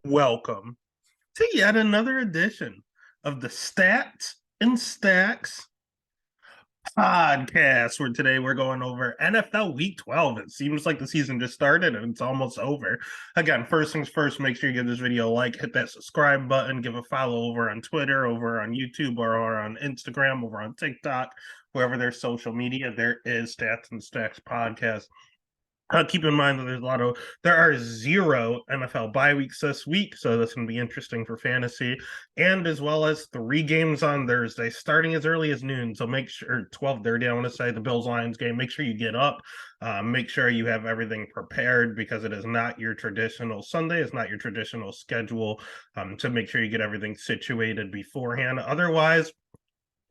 Welcome to yet another edition of the Stats and Stacks podcast, where today we're going over NFL Week 12. It seems like the season just started and it's almost over. Again, first things first, make sure you give this video a like, hit that subscribe button, give a follow over on Twitter, over on YouTube, or on Instagram, over on TikTok, wherever there's social media. There is Stats and Stacks podcast. Keep in mind that there are 0 NFL bye weeks this week, so this can be interesting for fantasy, and as well as 3 games on Thursday, starting as early as noon. So make sure 12:30. I want to say the Bills Lions game. Make sure you get up. Make sure you have everything prepared because it is not your traditional Sunday. It's not your traditional schedule. So make sure you get everything situated beforehand. Otherwise,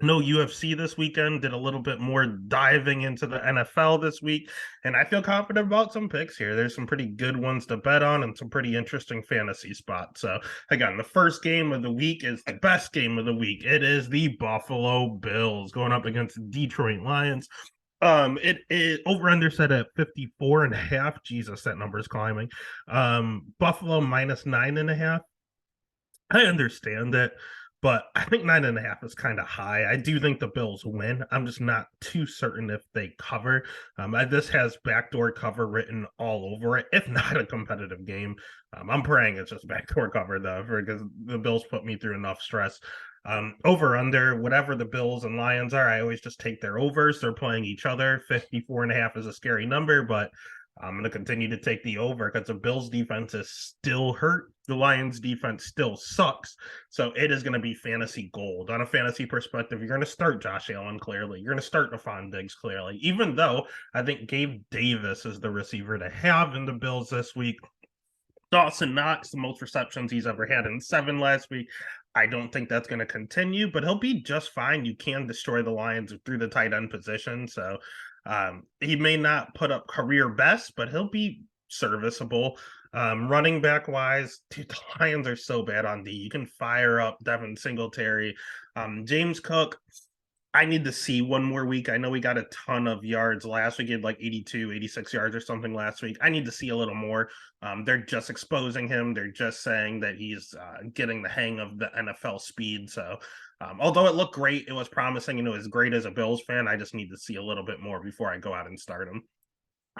no UFC this weekend, did a little bit more diving into the NFL this week, and I feel confident about some picks here. There's some pretty good ones to bet on and some pretty interesting fantasy spots. So, again, the first game of the week is the best game of the week. It is the Buffalo Bills going up against the Detroit Lions. It is over under set at 54.5. Jesus, that number is climbing. Buffalo minus 9.5. I understand that, but I think 9.5 is kind of high. I do think the Bills win. I'm just not too certain if they cover. This has backdoor cover written all over it, if not a competitive game. I'm praying it's just backdoor cover though, because the Bills put me through enough stress. Over under whatever the Bills and Lions are, I always just take their overs. They're playing each other. 54.5 is a scary number, but I'm going to continue to take the over because the Bills defense is still hurt. The Lions defense still sucks. So it is going to be fantasy gold. On a fantasy perspective, you're going to start Josh Allen clearly. You're going to start Stephon Diggs clearly, even though I think Gabe Davis is the receiver to have in the Bills this week. Dawson Knox, the most receptions he's ever had in 7 last week. I don't think that's going to continue, but he'll be just fine. You can destroy the Lions through the tight end position. So he may not put up career best, but he'll be serviceable. Running back wise, dude, the Lions are so bad on D. You can fire up Devin Singletary. James Cook, I need to see one more week. I know we got a ton of yards last week. He had like 82, 86 yards or something last week. I need to see a little more. They're just exposing him. They're just saying that he's getting the hang of the NFL speed. So although it looked great, it was promising, as great as a Bills fan, I just need to see a little bit more before I go out and start him.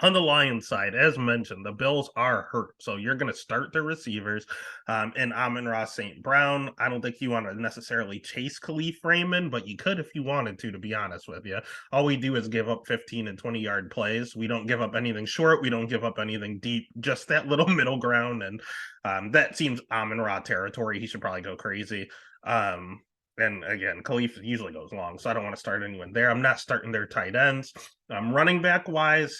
On the Lions side, as mentioned, the Bills are hurt. So you're going to start their receivers and Amon-Ra St. Brown. I don't think you want to necessarily chase Khalif Raymond, but you could if you wanted to be honest with you. All we do is give up 15 and 20-yard plays. We don't give up anything short. We don't give up anything deep, just that little middle ground. And that seems Amon-Ra territory. He should probably go crazy. And again, Khalif usually goes long, so I don't want to start anyone there. I'm not starting their tight ends. Running back wise,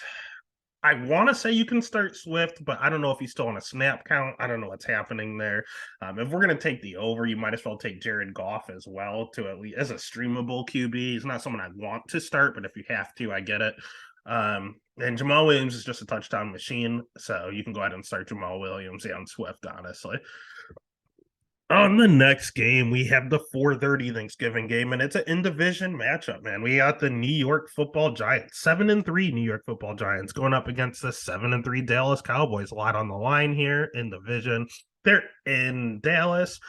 I want to say you can start Swift, but I don't know if he's still on a snap count. I don't know what's happening there. If we're going to take the over, you might as well take Jared Goff as well to at least as a streamable QB. He's not someone I want to start, but if you have to, I get it. And Jamal Williams is just a touchdown machine, so you can go ahead and start Jamal Williams and Swift, honestly. On the next game, we have the 4:30 Thanksgiving game, and it's an in-division matchup, man. We got the New York Football Giants, 7-3 New York Football Giants, going up against the 7-3 Dallas Cowboys. A lot on the line here in division. They're in Dallas,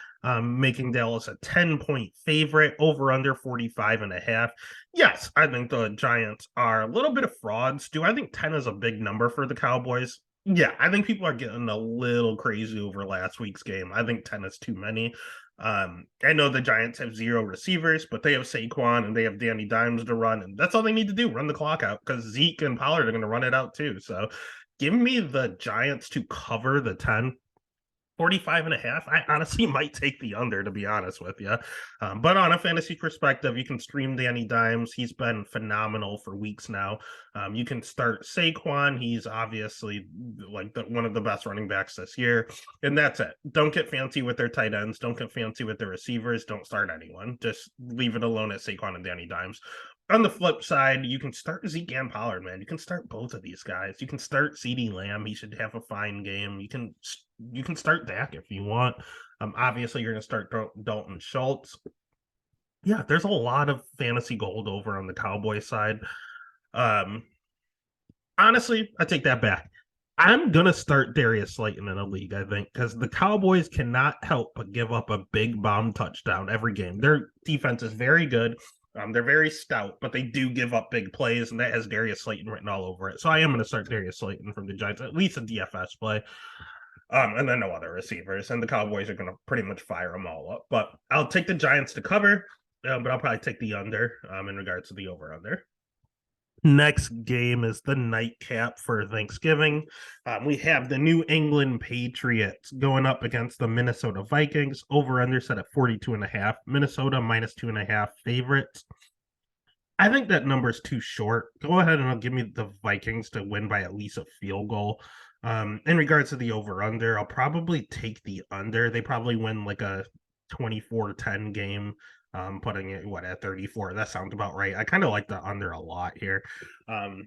making Dallas a 10-point favorite, over under 45.5. Yes, I think the Giants are a little bit of frauds. Do I think 10 is a big number for the Cowboys? Yeah, I think people are getting a little crazy over last week's game. I think 10 is too many. I know the Giants have 0 receivers, but they have Saquon and they have Danny Dimes to run, and that's all they need to do, run the clock out, because Zeke and Pollard are going to run it out too. So give me the Giants to cover the 10. 45.5. I honestly might take the under, to be honest with you. But on a fantasy perspective, you can stream Danny Dimes. He's been phenomenal for weeks now. You can start Saquon. He's obviously like one of the best running backs this year. And that's it. Don't get fancy with their tight ends. Don't get fancy with their receivers. Don't start anyone. Just leave it alone at Saquon and Danny Dimes. On the flip side, you can start Zeke and Pollard, man. You can start both of these guys. You can start CeeDee Lamb. He should have a fine game. You can start Dak if you want. Obviously, you're going to start Dalton Schultz. Yeah, there's a lot of fantasy gold over on the Cowboy side. Honestly, I take that back. I'm gonna start Darius Slayton in a league, I think, because the Cowboys cannot help but give up a big bomb touchdown every game. Their defense is very good. They're very stout, but they do give up big plays, and that has Darius Slayton written all over it. So I am going to start Darius Slayton from the Giants, at least a DFS play. And then no other receivers, and the Cowboys are going to pretty much fire them all up. But I'll take the Giants to cover, but I'll probably take the under in regards to the over under. Next game is the nightcap for Thanksgiving. We have the New England Patriots going up against the Minnesota Vikings. Over under set at 42.5. Minnesota minus 2.5 favorites. I think that number is too short. Go ahead and give me the Vikings to win by at least a field goal. In regards to the over under, I'll probably take the under. They probably win like a 24-10 game. Putting it at 34. That sounds about right. I kind of like the under a lot here,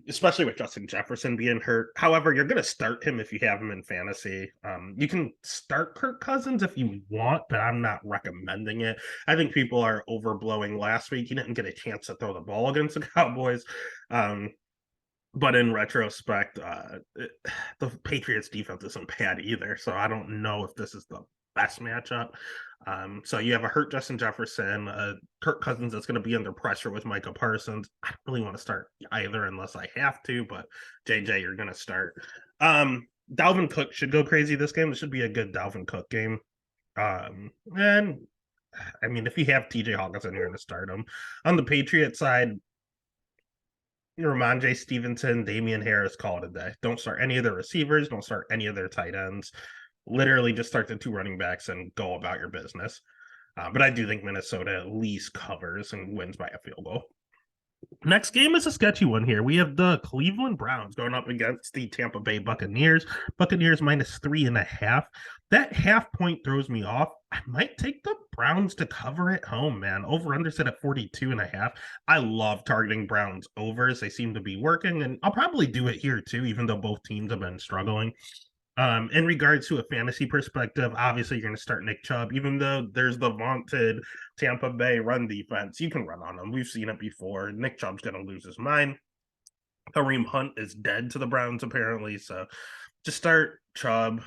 especially with Justin Jefferson being hurt. However, you're going to start him if you have him in fantasy. You can start Kirk Cousins if you want, but I'm not recommending it. I think people are overblowing last week. He didn't get a chance to throw the ball against the Cowboys. But in retrospect, the Patriots defense isn't bad either. So I don't know if this is the best matchup. So you have a hurt Justin Jefferson, Kirk Cousins that's going to be under pressure with Micah Parsons. I don't really want to start either unless I have to, but JJ, you're going to start. Dalvin Cook should go crazy this game. It should be a good Dalvin Cook game. And I mean, if you have TJ Hawkinson, you're going to start him. On the Patriots side, Ramondre Stevenson, Damian Harris, call it a day. Don't start any of their receivers. Don't start any of their tight ends. Literally just start the two running backs and go about your business. But I do think Minnesota at least covers and wins by a field goal. Next game is a sketchy one here. We have the Cleveland Browns going up against the Tampa Bay Buccaneers. Buccaneers minus 3.5. That half point throws me off. I might take the Browns to cover at home, man. Over under set at 42.5. I love targeting Browns overs. They seem to be working, and I'll probably do it here too, even though both teams have been struggling. In regards to a fantasy perspective, obviously you're going to start Nick Chubb, even though there's the vaunted Tampa Bay run defense. You can run on them. We've seen it before. Nick Chubb's going to lose his mind. Kareem Hunt is dead to the Browns, apparently. So just start Chubb.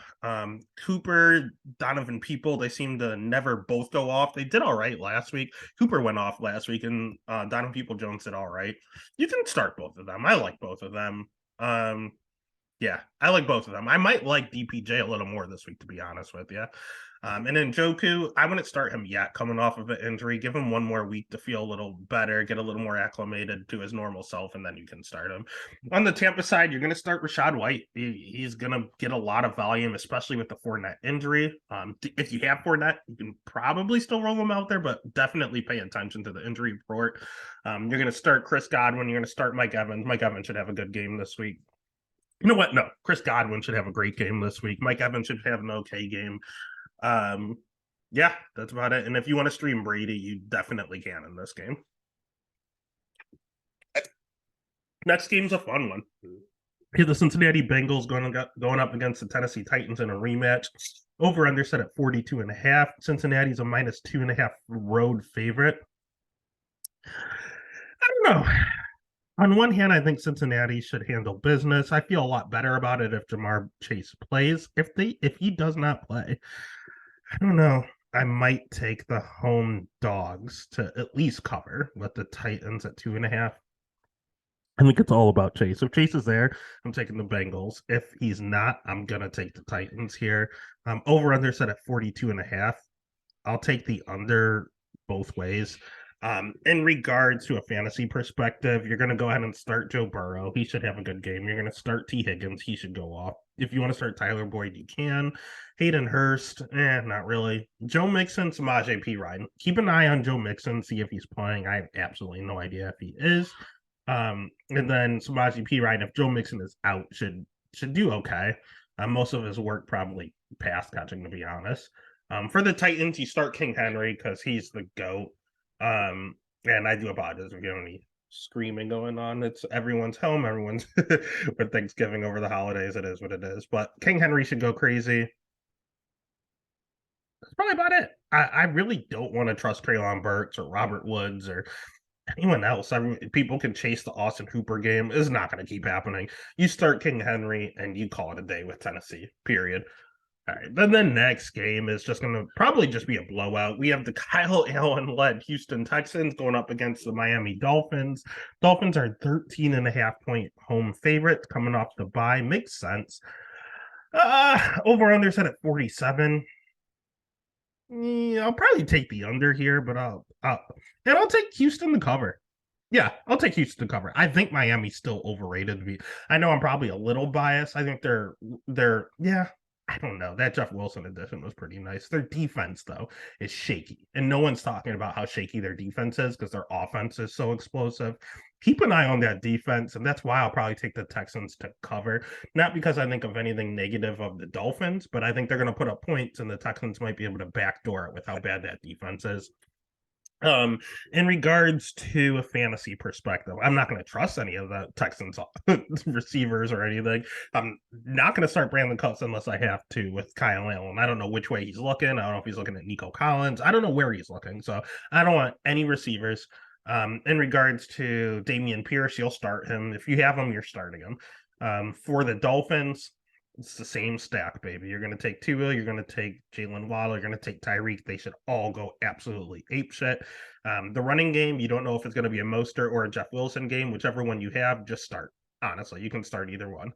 Cooper, Donovan People, they seem to never both go off. They did all right last week. Cooper went off last week, and Donovan People-Jones did all right. You can start both of them. I like both of them. Yeah, I like both of them. I might like DPJ a little more this week, to be honest with you. And then Njoku, I wouldn't start him yet, coming off of an injury. Give him one more week to feel a little better, get a little more acclimated to his normal self, and then you can start him. On the Tampa side, you're going to start Rachaad White. He's going to get a lot of volume, especially with the Fournette injury. If you have Fournette, you can probably still roll him out there, but definitely pay attention to the injury report. You're going to start Chris Godwin. You're going to start Mike Evans. Mike Evans should have a good game this week. You know what? No, Chris Godwin should have a great game this week. Mike Evans should have an okay game. Yeah, that's about it. And if you want to stream Brady, you definitely can in this game. Next game's a fun one. Here, the Cincinnati Bengals going up against the Tennessee Titans in a rematch. Over under set at 42.5. Cincinnati's a minus 2.5 road favorite. I don't know. On one hand, I think Cincinnati should handle business. I feel a lot better about it if Ja'Marr Chase plays. If he does not play, I don't know. I might take the home dogs to at least cover with the Titans at 2.5. I think it's all about Chase. If Chase is there, I'm taking the Bengals. If he's not, I'm gonna take the Titans here. Over under set at 42.5. I'll take the under both ways. In regards to a fantasy perspective, you're going to go ahead and start Joe Burrow. He should have a good game. You're going to start T. Higgins. He should go off. If you want to start Tyler Boyd, you can. Hayden Hurst, not really. Joe Mixon, Samaje Perine. Keep an eye on Joe Mixon, see if he's playing. I have absolutely no idea if he is. And then Samaje Perine, if Joe Mixon is out, should do okay. Most of his work probably pass catching, to be honest. For the Titans, you start King Henry because he's the GOAT. And I do apologize if you have any screaming going on. It's everyone's home, everyone's with Thanksgiving over the holidays. It is what it is. But King Henry should go crazy. That's probably about it. I really don't want to trust Treylon Burks or Robert Woods or anyone else. I mean, people can chase the Austin Hooper game. It's not going to keep happening. You start King Henry and you call it a day with Tennessee, period. All right. Then the next game is just going to probably just be a blowout. We have the Kyle Allen led Houston Texans going up against the Miami Dolphins. Dolphins are 13.5 point home favorites coming off the bye. Makes sense. Over under set at 47. Yeah, I'll probably take the under here, but I'll take Houston to cover. Yeah, I'll take Houston to cover. I think Miami's still overrated to be. I know I'm probably a little biased. I think they're yeah. I don't know. That Jeff Wilson addition was pretty nice. Their defense though is shaky, and no one's talking about how shaky their defense is because their offense is so explosive. Keep an eye on that defense, and that's why I'll probably take the Texans to cover. Not because I think of anything negative of the Dolphins, but I think they're going to put up points, and the Texans might be able to backdoor it with how bad that defense is. In regards to a fantasy perspective, I'm not going to trust any of the Texans receivers or anything. I'm not going to start Brandon Cooks unless I have to with Kyle Allen. I don't know which way he's looking. I don't know if he's looking at Nico Collins. I don't know where he's looking. So I don't want any receivers. In regards to Dameon Pierce, you'll start him. If you have him, you're starting him. For the Dolphins, it's the same stack, baby. You're going to take Tua, you're going to take Jalen Waddle, you're going to take Tyreek. They should all go absolutely apeshit. The running game, you don't know if it's going to be a Mostert or a Jeff Wilson game. Whichever one you have, just start. Honestly, you can start either one.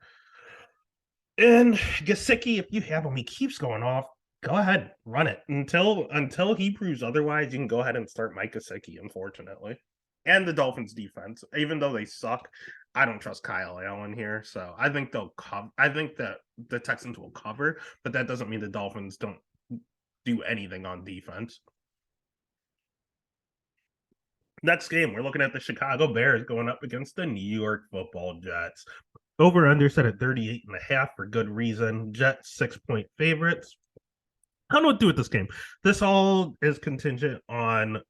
And Gesicki, if you have him, he keeps going off. Go ahead, run it until he proves otherwise. You can go ahead and start Mike Gesicki, unfortunately. And the Dolphins defense, even though they suck, I don't trust Kyle Allen here. So I think they'll cover. I think that the Texans will cover, but that doesn't mean the Dolphins don't do anything on defense. Next game, we're looking at the Chicago Bears going up against the New York Football Jets. Over under set at 38.5 for good reason. Jets 6 point favorites. I don't know what to do with this game. This all is contingent on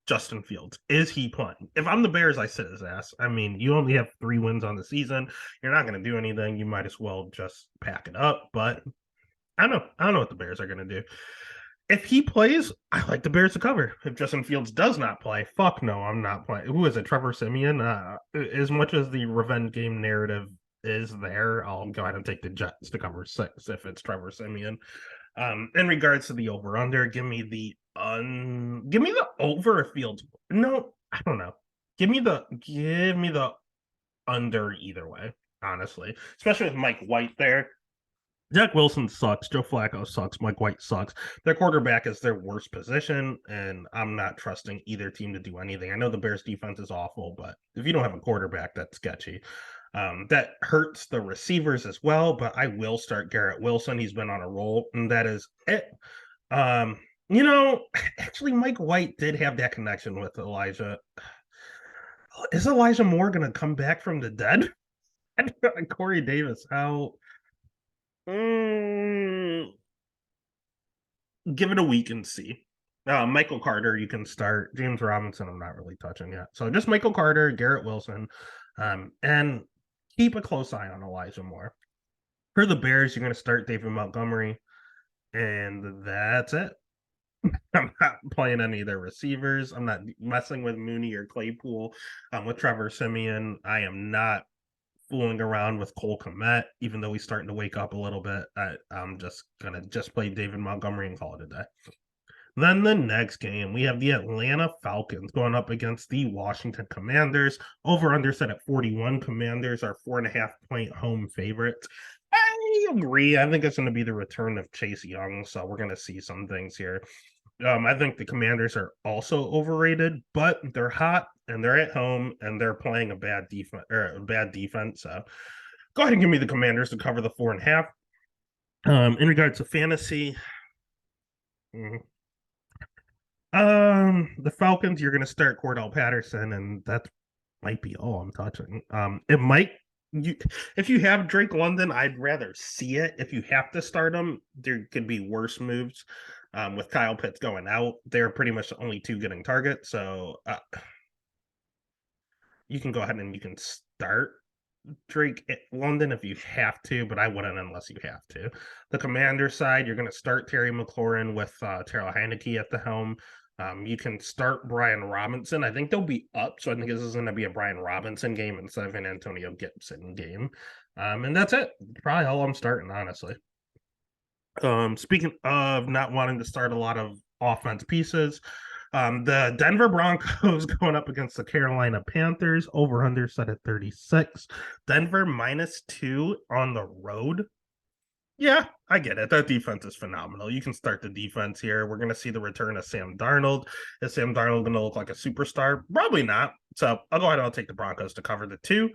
Justin Fields. Is he playing? If I'm the Bears, I sit his ass. I mean, you only have 3 wins on the season. You're not going to do anything. You might as well just pack it up. But I don't know. I don't know what the Bears are going to do. If he plays, I like the Bears to cover. If Justin Fields does not play, fuck no, I'm not playing. Who is it? Trevor Siemian? As much as the revenge game narrative is there, I'll go ahead and take the Jets to cover 6 if it's Trevor Siemian. In regards to the over under, give me the over if Fields. No, I don't know. Give me the under either way, honestly. Especially with Mike White there. Zach Wilson sucks. Joe Flacco sucks. Mike White sucks. Their quarterback is their worst position, and I'm not trusting either team to do anything. I know the Bears defense is awful, but if you don't have a quarterback, that's sketchy. That hurts the receivers as well, but I will start Garrett Wilson. He's been on a roll, and that is it. Actually, Mike White did have that connection with Elijah. Is Elijah Moore going to come back from the dead? Corey Davis out. Give it a week and see. Michael Carter, you can start. James Robinson, I'm not really touching yet. So just Michael Carter, Garrett Wilson, and keep a close eye on Elijah Moore. For the Bears, you're going to start David Montgomery, and that's it. I'm not playing any of their receivers. I'm not messing with Mooney or Claypool. With Trevor Siemian, I am not fooling around with Cole Kmet, even though he's starting to wake up a little bit. I'm just gonna play David Montgomery and call it a day. Then the next game, we have the Atlanta Falcons going up against the Washington Commanders. Over under set at 41. Commanders are 4.5 point home favorites. I agree. I think it's going to be the return of Chase Young, so we're going to see some things here. I think the Commanders are also overrated, but they're hot and they're at home and they're playing a bad defense. So go ahead and give me the Commanders to cover the 4.5. In regards to fantasy, the Falcons, you're going to start Cordell Patterson, and that might be all I'm touching. It might. If you have Drake London, I'd rather see it. If you have to start him, there could be worse moves. With Kyle Pitts going out, they're pretty much the only 2 getting targets. So you can go ahead and you can start Drake London if you have to, but I wouldn't unless you have to. The Commander side, you're going to start Terry McLaurin with Terrell Heineke at the helm. You can start Brian Robinson. I think they'll be up, so I think this is going to be a Brian Robinson game instead of an Antonio Gibson game. And that's it. Probably all I'm starting, honestly. Speaking of not wanting to start a lot of offense pieces, the Denver Broncos going up against the Carolina Panthers, over under set at 36. Denver -2 on the road. Yeah, I get it. That defense is phenomenal. You can start the defense here. We're going to see the return of Sam Darnold. Is Sam Darnold going to look like a superstar? Probably not. So I'll go ahead and I'll take the Broncos to cover the 2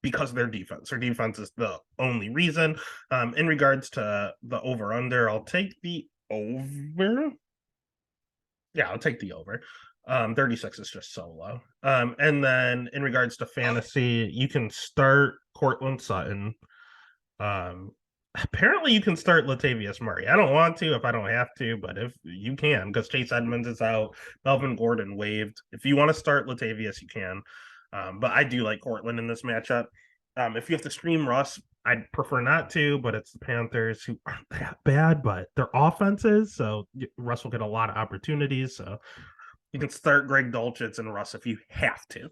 because of their defense. Their defense is the only reason. In regards to the over-under, I'll take the over. Yeah, I'll take the over. 36 is just so low. And then in regards to fantasy, you can start Cortland Sutton. Apparently you can start Latavius Murray. I don't want to if I don't have to, but if you can, because Chase Edmonds is out, Melvin Gordon waived. If you want to start Latavius, you can. But I do like Cortland in this matchup. If you have to stream Russ, I'd prefer not to, but it's the Panthers who aren't that bad, but their offense is, so Russ will get a lot of opportunities. So you can start Greg Dulcich and Russ if you have to.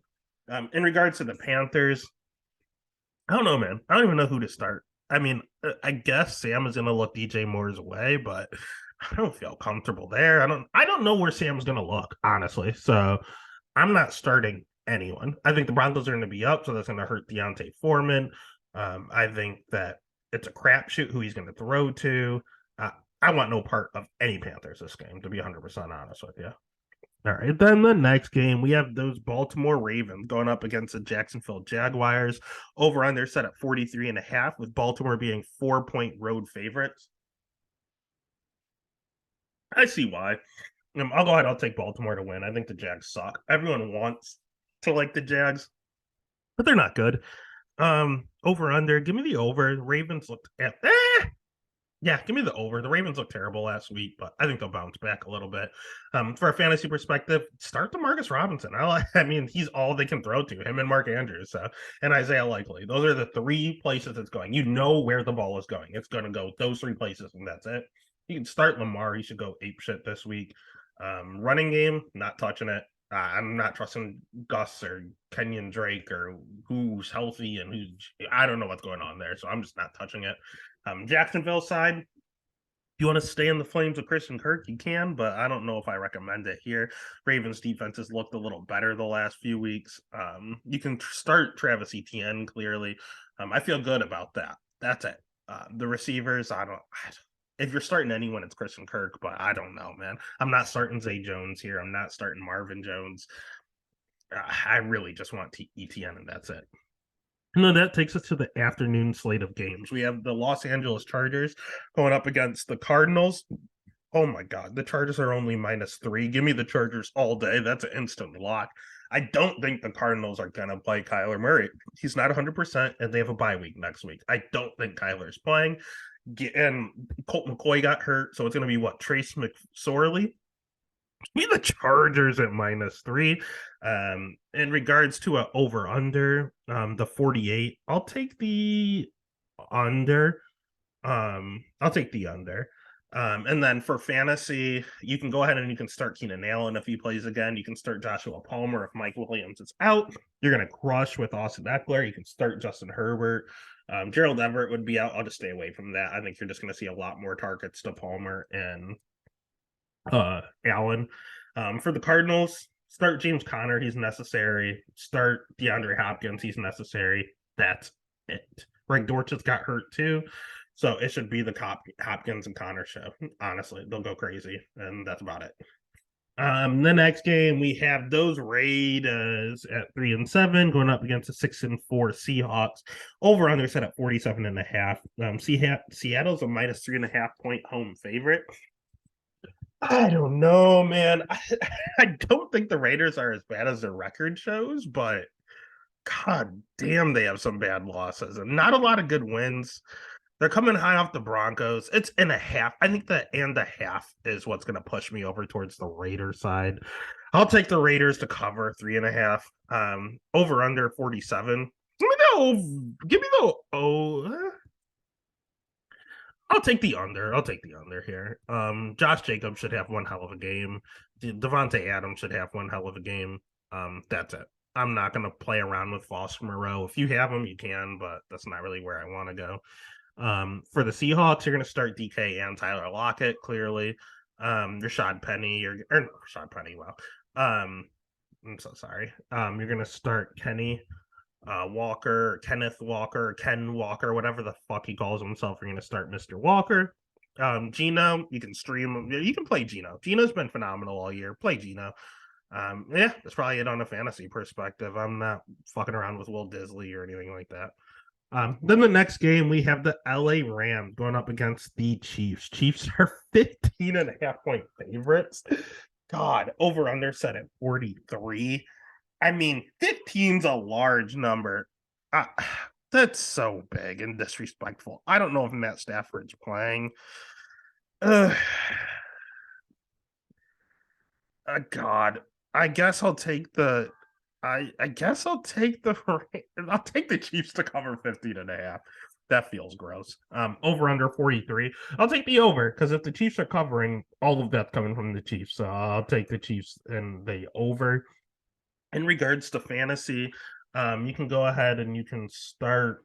In regards to the Panthers, I don't know, man. I don't even know who to start. I mean, I guess Sam is going to look DJ Moore's way, but I don't feel comfortable there. I don't know where Sam's going to look, honestly. So I'm not starting anyone. I think the Broncos are going to be up, so that's going to hurt Deontay Foreman. I think that it's a crapshoot who he's going to throw to. I want no part of any Panthers this game, to be 100% honest with you. All right, then the next game, we have those Baltimore Ravens going up against the Jacksonville Jaguars. Over on their set at 43.5, with Baltimore being 4-point road favorites. I see why. I'll go ahead. I'll take Baltimore to win. I think the Jags suck. Everyone wants to like the Jags, but they're not good. Over under. Give me the over. The Ravens looked at yeah, give me the over. The Ravens looked terrible last week, but I think they'll bounce back a little bit. For a fantasy perspective, start Demarcus Robinson. I mean, he's all they can throw to him and Mark Andrews and Isaiah Likely. Those are the 3 places it's going. You know where the ball is going. It's going to go those 3 places, and that's it. You can start Lamar. He should go apeshit this week. Running game, not touching it. I'm not trusting Gus or Kenyon Drake or who's healthy and who's. I don't know what's going on there, so I'm just not touching it. Jacksonville side, if you want to stay in the flames with Christian Kirk, you can, but I don't know if I recommend it here. Ravens defense has looked a little better the last few weeks. You can start Travis Etienne clearly. I feel good about that. That's it. The receivers, if you're starting anyone, it's Christian Kirk, but I don't know, man. I'm not starting Zay Jones here. I'm not starting Marvin Jones. I really just want Etienne, and that's it. And then that takes us to the afternoon slate of games. We have the Los Angeles Chargers going up against the Cardinals. Oh my God, the Chargers are only -3. Give me the Chargers all day. That's an instant lock. I don't think the Cardinals are going to play Kyler Murray. He's not 100%, and they have a bye week next week. I don't think Kyler's playing. And Colt McCoy got hurt, so it's going to be what? Trace McSorley? Me the Chargers at -3. In regards to a over under, the 48, I'll take the under. I'll take the under. And then for fantasy, you can go ahead and you can start Keenan Allen if he plays again. You can start Joshua Palmer if Mike Williams is out. You're going to crush with Austin Eckler. You can start Justin Herbert. Gerald Everett would be out. I'll just stay away from that. I think you're just going to see a lot more targets to Palmer and Allen. For the Cardinals, start James Conner. He's necessary. Start DeAndre Hopkins. He's necessary. That's it. Greg Dortch got hurt too. So it should be the Hopkins and Connor show. Honestly, they'll go crazy, and that's about it. The next game, we have those Raiders at 3-7 going up against the 6-4 Seahawks. Over under set at 47.5. Seattle's a -3.5 point home favorite. I don't know, man. I don't think the Raiders are as bad as their record shows, but God damn, they have some bad losses and not a lot of good wins. They're coming high off the Broncos. It's in a half. I think that and a half is what's going to push me over towards the Raiders side. I'll take the Raiders to cover 3.5. Over under 47. Give me the I'll take the under. I'll take the under here. Josh Jacobs should have one hell of a game. Devontae Adams should have one hell of a game. That's it. I'm not going to play around with Foster Moreau. If you have him, you can, but that's not really where I want to go. For the Seahawks, you're going to start DK and Tyler Lockett, clearly. Rashad Penny, or Rashad Penny, wow. I'm so sorry. You're going to start Kenny Walker, Kenneth Walker, Ken Walker, whatever the fuck he calls himself. You're going to start Mr. Walker. Gino, you can stream him. You can play Gino. Gino's been phenomenal all year. Play Gino. Yeah, that's probably it on a fantasy perspective. I'm not fucking around with Will Disley or anything like that. Then the next game, we have the LA Rams going up against the Chiefs. Chiefs are 15.5-point favorites. God, over under set at 43. I mean, 15's a large number. That's so big and disrespectful. I don't know if Matt Stafford's playing. God, I guess I'll take the. I guess I'll take the. I'll take the Chiefs to cover 15.5. That feels gross. Over under 43. I'll take the over because if the Chiefs are covering, all of that's coming from the Chiefs. So I'll take the Chiefs and the over. In regards to fantasy, you can go ahead and you can start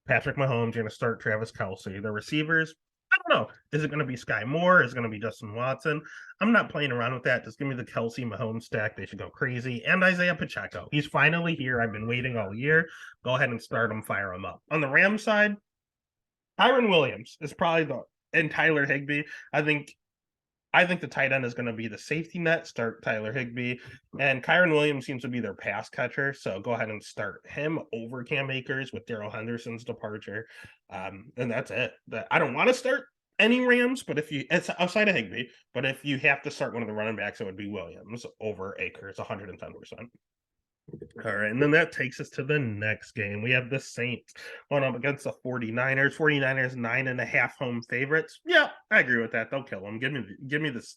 Patrick Mahomes. You're going to start Travis Kelce. The receivers, I don't know. Is it going to be Sky Moore? Is it going to be Justin Watson? I'm not playing around with that. Just give me the Kelce Mahomes stack. They should go crazy. And Isaiah Pacheco. He's finally here. I've been waiting all year. Go ahead and start him, fire him up. On the Rams side, Kyren Williams is probably and Tyler Higbee. I think the tight end is going to be the safety net. Start Tyler Higbee. And Kyren Williams seems to be their pass catcher. So go ahead and start him over Cam Akers with Darrell Henderson's departure. And that's it. I don't want to start any Rams, but it's outside of Higbee. But if you have to start one of the running backs, it would be Williams over Akers, 110%. All right, and then that takes us to the next game. We have the Saints going up against the 49ers. 49ers 9.5 home favorites. Yeah, I agree with that. They'll kill them. Give me the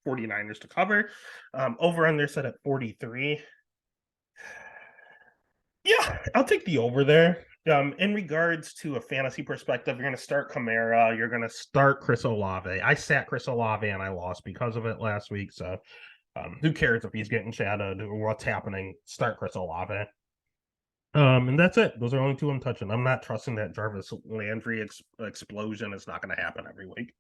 49ers to cover. Over under set at 43. Yeah, I'll take the over there. In regards to a fantasy perspective, you're going to start Kamara. You're going to start Chris Olave. I sat Chris Olave and I lost because of it last week. So who cares if he's getting shadowed or what's happening? Start Chris Olave. And that's it. Those are only two I'm touching. I'm not trusting that Jarvis Landry explosion. It's not going to happen every week.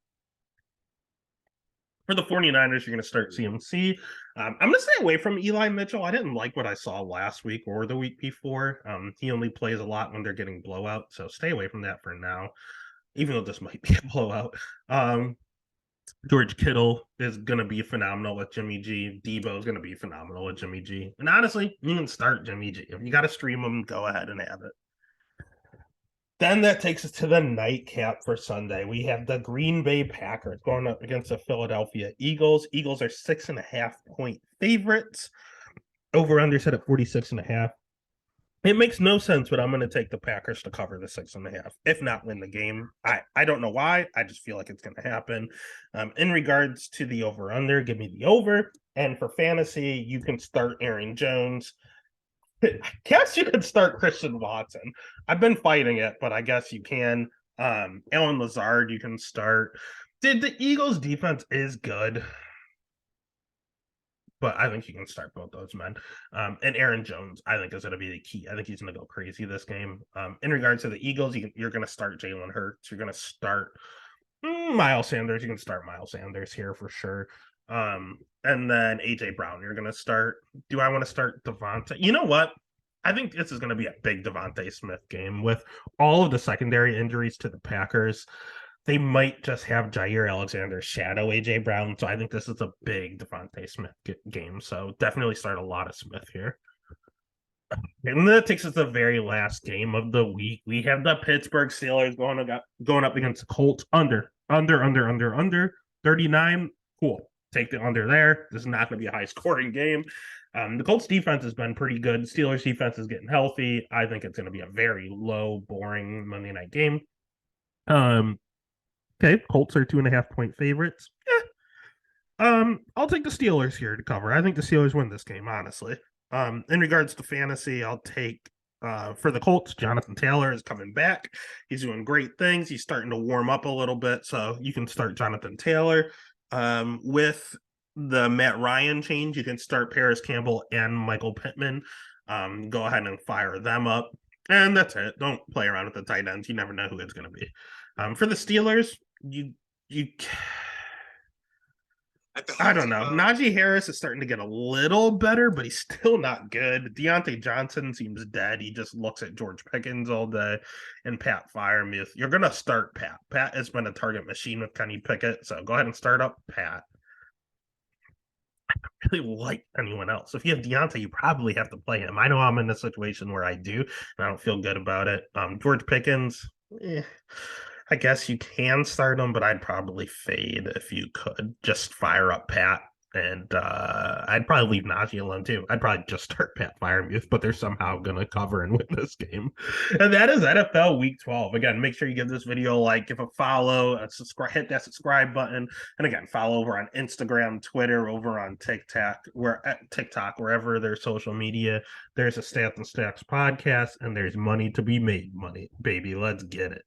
For the 49ers, you're going to start CMC. I'm going to stay away from Eli Mitchell. I didn't like what I saw last week or the week before. He only plays a lot when they're getting blowout, so stay away from that for now, even though this might be a blowout. George Kittle is going to be phenomenal with Jimmy G. Debo is going to be phenomenal with Jimmy G. And honestly, you can start Jimmy G. If you got to stream him, go ahead and have it. Then that takes us to the nightcap for Sunday. We have the Green Bay Packers going up against the Philadelphia Eagles. Eagles are 6.5-point favorites. Over under set at 46.5. It makes no sense, but I'm going to take the Packers to cover the 6.5, if not win the game. I don't know why. I just feel like it's going to happen. In regards to the over-under, give me the over. And for fantasy, you can start Aaron Jones. I guess you could start Christian Watson. I've been fighting it, but I guess you can. Allen Lazard, you can start. The Eagles' defense is good, but I think you can start both those men. And Aaron Jones, I think, is going to be the key. I think he's going to go crazy this game. In regards to the Eagles, you're going to start Jalen Hurts. You're going to start Miles Sanders. You can start Miles Sanders here for sure. And then A.J. Brown, you're going to start. Do I want to start Devontae? You know what? I think this is going to be a big Devontae Smith game with all of the secondary injuries to the Packers. They might just have Jair Alexander shadow A.J. Brown. So I think this is a big Devontae Smith game. So definitely start a lot of Smith here. And that takes us to the very last game of the week. We have the Pittsburgh Steelers going up against the Colts under 39. Cool. Take the under there. This is not going to be a high-scoring game. The Colts defense has been pretty good. Steelers defense is getting healthy. I think it's going to be a very low, boring Monday night game. Okay, Colts are 2.5-point favorites. I'll take the Steelers here to cover. I think the Steelers win this game, honestly. In regards to fantasy, I'll take For the Colts, Jonathan Taylor is coming back. He's doing great things. He's starting to warm up a little bit, so you can start Jonathan Taylor. With the Matt Ryan change, you can start Paris Campbell and Michael Pittman. Go ahead and fire them up. And that's it. Don't play around with the tight ends. You never know who it's going to be. For the Steelers, you I don't know. Najee Harris is starting to get a little better, but he's still not good. Deontay Johnson seems dead. He just looks at George Pickens all day. And Pat Freiermuth. You're going to start Pat. Pat has been a target machine with Kenny Pickett, so go ahead and start up Pat. I don't really like anyone else. If you have Deontay, you probably have to play him. I know I'm in a situation where I do, and I don't feel good about it. George Pickens, I guess you can start him, but I'd probably fade if you could. Just fire up Pat, and I'd probably leave Najee alone too. I'd probably just start Pat Freiermuth, but they're somehow going to cover and win this game. And that is NFL Week 12. Again, make sure you give this video a like, give a follow, subscribe, hit that subscribe button, and again, follow over on Instagram, Twitter, over on TikTok, wherever there's social media. There's a Stats and Stacks podcast, and there's money to be made. Money, baby, let's get it.